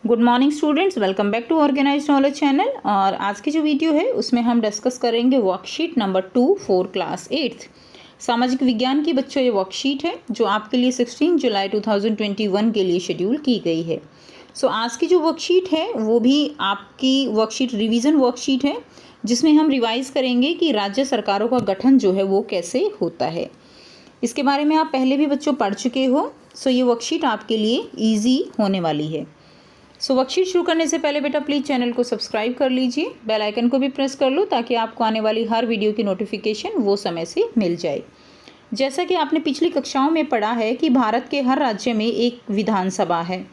Good morning students, welcome back to organised knowledge channel. और आज की जो वीडियो है उसमें हम डिस्कस करेंगे worksheet number 2 for class 8th सामाजिक विज्ञान की। बच्चों ये वर्कशीट है जो आपके लिए 16 जुलाई 2021 के लिए शेड्यूल की गई है। आज की जो वर्कशीट है वो भी आपकी वर्कशीट रिवीजन वर्कशीट है, जिसमें हम रिवाइज करेंगे कि राज्य सरकारों का गठन जो है वो कैसे होता है। इसके बारे में आप पहले भी बच्चों पढ़ चुके हो। ये वर्कशीट आपके लिए ईजी होने वाली है। वर्कशीट शुरू करने से पहले बेटा प्लीज़ चैनल को सब्सक्राइब कर लीजिए, बेल आइकन को भी प्रेस कर लो ताकि आपको आने वाली हर वीडियो की नोटिफिकेशन वो समय से मिल जाए। जैसा कि आपने पिछली कक्षाओं में पढ़ा है कि भारत के हर राज्य में एक विधानसभा है।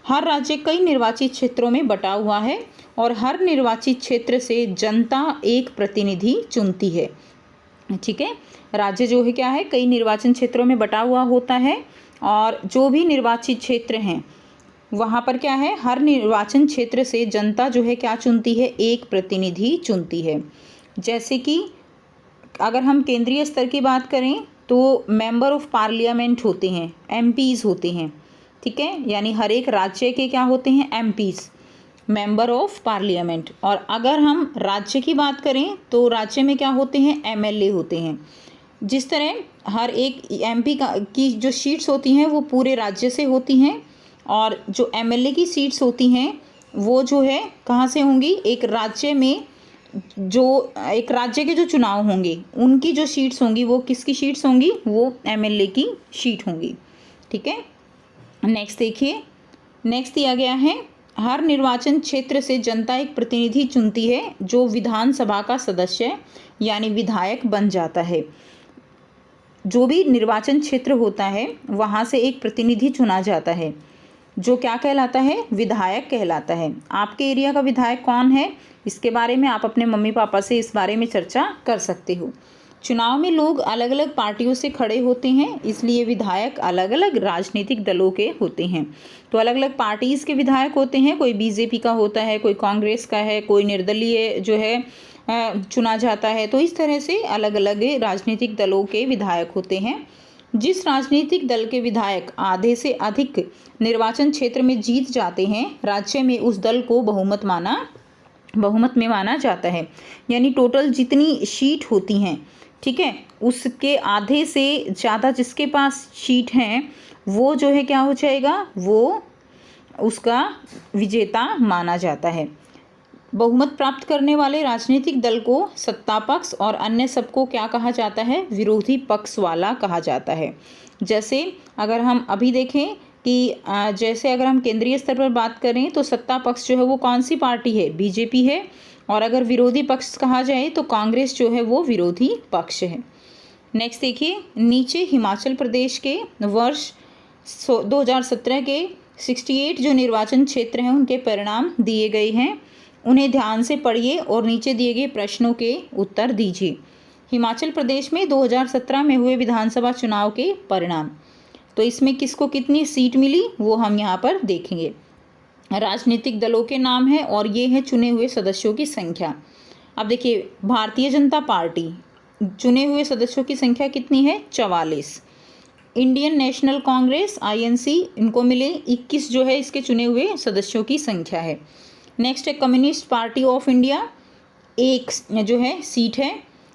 हर राज्य कई निर्वाचित क्षेत्रों में बटा हुआ है और हर निर्वाचित क्षेत्र से जनता एक प्रतिनिधि चुनती है। ठीक है, राज्य जो है क्या है, कई निर्वाचन क्षेत्रों में बटा हुआ होता है और जो भी निर्वाचित क्षेत्र हैं वहाँ पर क्या है, हर निर्वाचन क्षेत्र से जनता जो है क्या चुनती है, एक प्रतिनिधि चुनती है। जैसे कि अगर हम केंद्रीय स्तर की बात करें तो मेंबर ऑफ पार्लियामेंट होते हैं, एमपीज़ होते हैं। ठीक है, यानी हर एक राज्य के क्या होते हैं, एमपीज़, मेंबर ऑफ पार्लियामेंट। और अगर हम राज्य की बात करें तो राज्य में क्या होते हैं, एमएलए होते हैं। जिस तरह हर एक एमपी की जो सीट्स होती हैं वो पूरे राज्य से होती हैं और जो एमएलए की सीट्स होती हैं वो जो है कहाँ से होंगी, एक राज्य में जो एक राज्य के जो चुनाव होंगे उनकी जो सीट्स होंगी वो किसकी सीट्स होंगी, वो एमएलए की सीट होंगी। ठीक है, नेक्स्ट देखिए, नेक्स्ट दिया गया है, हर निर्वाचन क्षेत्र से जनता एक प्रतिनिधि चुनती है जो विधानसभा का सदस्य यानी विधायक बन जाता है। जो भी निर्वाचन क्षेत्र होता है वहाँ से एक प्रतिनिधि चुना जाता है जो क्या कहलाता है, विधायक कहलाता है। आपके एरिया का विधायक कौन है, इसके बारे में आप अपने मम्मी पापा से इस बारे में चर्चा कर सकते हो। चुनाव में लोग अलग अलग पार्टियों से खड़े होते हैं, इसलिए विधायक अलग अलग राजनीतिक दलों के होते हैं। तो अलग अलग पार्टीज़ के विधायक होते हैं, कोई बीजेपी का होता है, कोई कांग्रेस का है, कोई निर्दलीय जो है चुना जाता है। तो इस तरह से अलग अलग राजनीतिक दलों के विधायक होते हैं। जिस राजनीतिक दल के विधायक आधे से अधिक निर्वाचन क्षेत्र में जीत जाते हैं, राज्य में उस दल को बहुमत में माना जाता है। यानी टोटल जितनी सीट होती हैं, ठीक है, उसके आधे से ज़्यादा जिसके पास सीट हैं वो जो है क्या हो जाएगा, वो उसका विजेता माना जाता है। बहुमत प्राप्त करने वाले राजनीतिक दल को सत्ता पक्ष और अन्य सबको क्या कहा जाता है, विरोधी पक्ष वाला कहा जाता है। जैसे अगर हम अभी देखें कि जैसे अगर हम केंद्रीय स्तर पर बात करें तो सत्ता पक्ष जो है वो कौन सी पार्टी है, बीजेपी है। और अगर विरोधी पक्ष कहा जाए तो कांग्रेस जो है वो विरोधी पक्ष है। नेक्स्ट देखिए, नीचे हिमाचल प्रदेश के वर्ष 2017 के 68 जो निर्वाचन क्षेत्र हैं उनके परिणाम दिए गए हैं, उन्हें ध्यान से पढ़िए और नीचे दिए गए प्रश्नों के उत्तर दीजिए। हिमाचल प्रदेश में 2017 में हुए विधानसभा चुनाव के परिणाम, तो इसमें किसको कितनी सीट मिली वो हम यहाँ पर देखेंगे। राजनीतिक दलों के नाम है और ये है चुने हुए सदस्यों की संख्या। अब देखिए, भारतीय जनता पार्टी चुने हुए सदस्यों की संख्या कितनी है, 44। इंडियन नेशनल कांग्रेस INC, इनको मिले 21 जो है इसके चुने हुए सदस्यों की संख्या है। नेक्स्ट है कम्युनिस्ट पार्टी ऑफ इंडिया, एक जो है सीट है।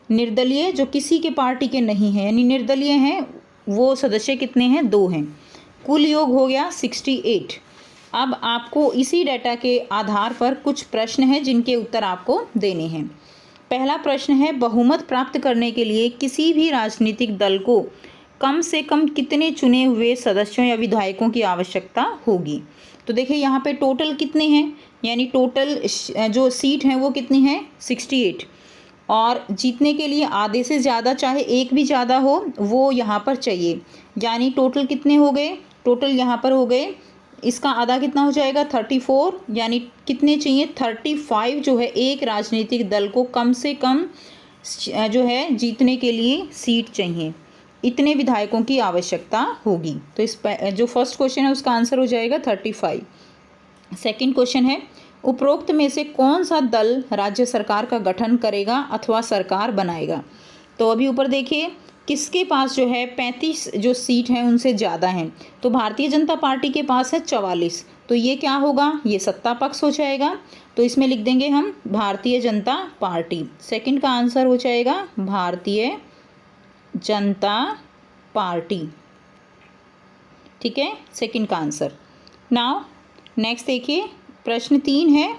निर्दलीय जो किसी के पार्टी के नहीं है यानी निर्दलीय हैं, वो सदस्य कितने हैं, 2 हैं। कुल योग हो गया 68। अब आपको इसी डाटा के आधार पर कुछ प्रश्न हैं जिनके उत्तर आपको देने हैं। पहला प्रश्न है, बहुमत प्राप्त करने के लिए किसी भी राजनीतिक दल को कम से कम कितने चुने हुए सदस्यों या विधायकों की आवश्यकता होगी। तो देखिए यहाँ पे टोटल कितने हैं, यानी टोटल जो सीट हैं वो कितनी है, 68। और जीतने के लिए आधे से ज़्यादा, चाहे एक भी ज़्यादा हो, वो यहाँ पर चाहिए। यानी टोटल कितने हो गए, टोटल यहाँ पर हो गए, इसका आधा कितना हो जाएगा, 34। यानी कितने चाहिए, 35 जो है एक राजनीतिक दल को कम से कम जो है जीतने के लिए सीट चाहिए, इतने विधायकों की आवश्यकता होगी। तो इस जो फर्स्ट क्वेश्चन है उसका आंसर हो जाएगा 35। सेकंड क्वेश्चन है, उपरोक्त में से कौन सा दल राज्य सरकार का गठन करेगा अथवा सरकार बनाएगा। तो अभी ऊपर देखिए किसके पास जो है 35 जो सीट हैं उनसे ज़्यादा हैं, तो भारतीय जनता पार्टी के पास है 44। तो ये क्या होगा, ये सत्ता पक्ष हो जाएगा। तो इसमें लिख देंगे हम भारतीय जनता पार्टी। सेकंड का आंसर हो जाएगा भारतीय जनता पार्टी। ठीक है, सेकंड का आंसर। नाउ नेक्स्ट देखिए, प्रश्न 3 है,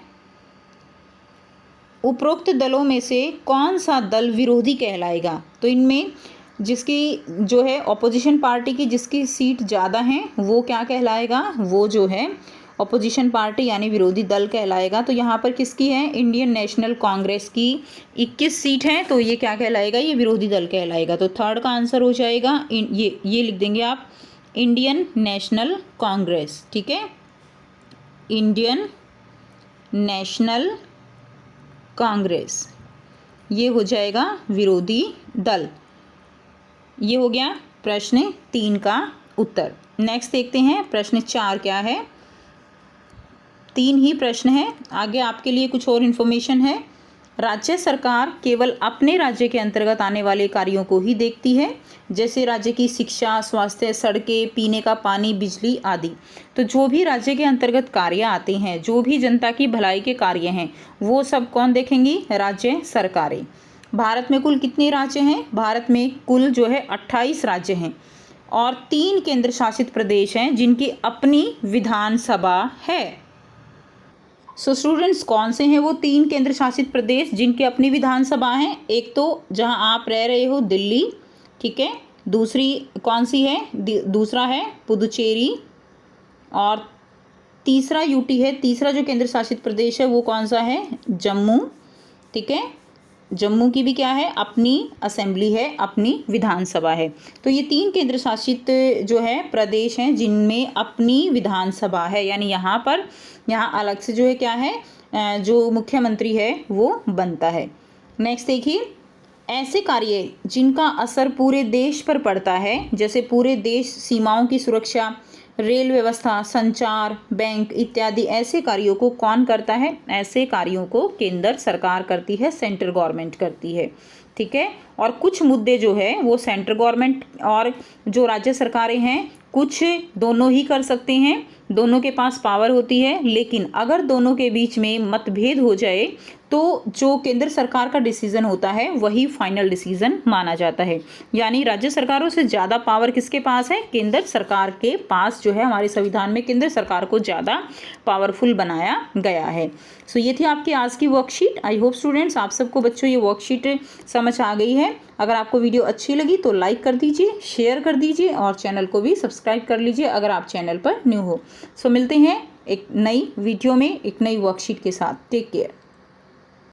उपरोक्त दलों में से कौन सा दल विरोधी कहलाएगा। तो इनमें जिसकी जो है ऑपोजिशन पार्टी की जिसकी सीट ज़्यादा हैं वो क्या कहलाएगा, वो जो है ऑपोजिशन पार्टी यानी विरोधी दल कहलाएगा। तो यहाँ पर किसकी है, इंडियन नेशनल कांग्रेस की 21 सीट है, तो ये क्या कहलाएगा, ये विरोधी दल कहलाएगा। तो थर्ड का आंसर हो जाएगा ये लिख देंगे आप, इंडियन नेशनल कांग्रेस। ठीक है, इंडियन नेशनल कांग्रेस, ये हो जाएगा विरोधी दल। ये हो गया प्रश्न 3 का उत्तर। नेक्स्ट देखते हैं प्रश्न 4 क्या है। 3 ही प्रश्न है, आगे आपके लिए कुछ और इन्फॉर्मेशन है। राज्य सरकार केवल अपने राज्य के अंतर्गत आने वाले कार्यों को ही देखती है, जैसे राज्य की शिक्षा, स्वास्थ्य, सड़कें, पीने का पानी, बिजली आदि। तो जो भी राज्य के अंतर्गत कार्य आते हैं, जो भी जनता की भलाई के कार्य हैं, वो सब कौन देखेंगी, राज्य सरकारें। भारत में कुल कितने राज्य हैं, भारत में कुल जो है 28 राज्य हैं और 3 केंद्र शासित प्रदेश हैं जिनकी अपनी विधानसभा है। सो स्टूडेंट्स, कौन से हैं वो 3 केंद्र शासित प्रदेश जिनकी अपनी विधानसभा हैं। एक तो जहां आप रह रहे हो दिल्ली, ठीक है, दूसरी कौन सी है, दूसरा है पुदुचेरी और तीसरा यूटी है। तीसरा जो केंद्र शासित प्रदेश है वो कौन सा है, जम्मू। ठीक है, जम्मू की भी क्या है, अपनी असेंबली है, अपनी विधानसभा है। तो ये 3 केंद्र शासित जो है प्रदेश हैं जिनमें अपनी विधानसभा है, यानी यहाँ अलग से जो है क्या है, जो मुख्यमंत्री है वो बनता है। नेक्स्ट देखिए, ऐसे कार्य जिनका असर पूरे देश पर पड़ता है, जैसे पूरे देश सीमाओं की सुरक्षा, रेल व्यवस्था, संचार, बैंक इत्यादि, ऐसे कार्यों को कौन करता है, ऐसे कार्यों को केंद्र सरकार करती है, सेंट्रल गवर्नमेंट करती है। ठीक है, और कुछ मुद्दे जो है वो सेंट्रल गवर्नमेंट और जो राज्य सरकारें हैं कुछ दोनों ही कर सकते हैं, दोनों के पास पावर होती है। लेकिन अगर दोनों के बीच में मतभेद हो जाए तो जो केंद्र सरकार का डिसीजन होता है वही फाइनल डिसीजन माना जाता है। यानी राज्य सरकारों से ज़्यादा पावर किसके पास है, केंद्र सरकार के पास जो है। हमारे संविधान में केंद्र सरकार को ज़्यादा पावरफुल बनाया गया है। सो ये थी आपकी आज की वर्कशीट। आई होप स्टूडेंट्स आप सबको बच्चों ये वर्कशीट समझ आ गई है। अगर आपको वीडियो अच्छी लगी तो लाइक कर दीजिए, शेयर कर दीजिए और चैनल को भी सब्सक्राइब कर लीजिए अगर आप चैनल पर न्यू हो। सो मिलते हैं एक नई वीडियो में एक नई वर्कशीट के साथ। Take care.